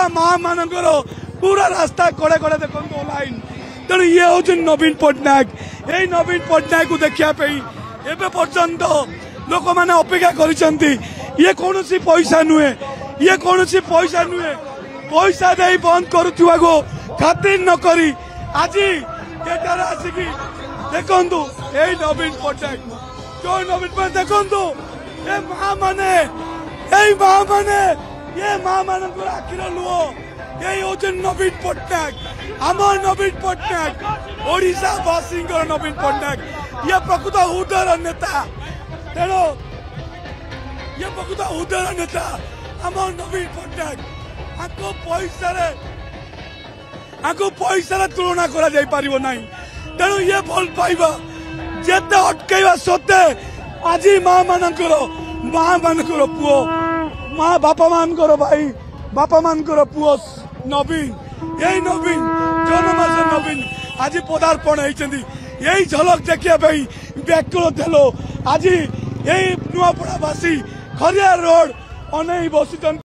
माँ मानकर पूरा रास्ता कड़े कड़े देखो लाइन तेणु ये हूँ नवीन पट्टनायक यही नवीन पट्टनायक को देखापी एवं पर्यंत लोक मैंने अपेक्षा कर ये कौन पैसा नुहे ये कौन पैसा नुहे पैसा दे बंद करुवा को खातिर नक आज एटार आसिक देखु यही नवीन पट्टनायक जो नवीन पट्टनायक देखु ये माँ माने आखिर लुह यही हूँ नवीन पट्टनायक आम नवीन पट्टनायक ओडिशा वासी नवीन पट्टनायक ये प्रकृत उदर नेता तेणु ये प्रकृत उदर नेता आम नवीन पट्टनायक पैसा तुलना करा तेणु ये भल पाइबा जेते अटकैवा सत्ते आज माँ मानकर पुओ माँ बापा मानकर भाई बापा मानकर पुओ नवीन यही नवीन जनमास नवीन आज पदार्पण होती यही झलक देखिए व्याकुल थे आज यही नुआपड़ावासी खरिया रोड अनै बसी।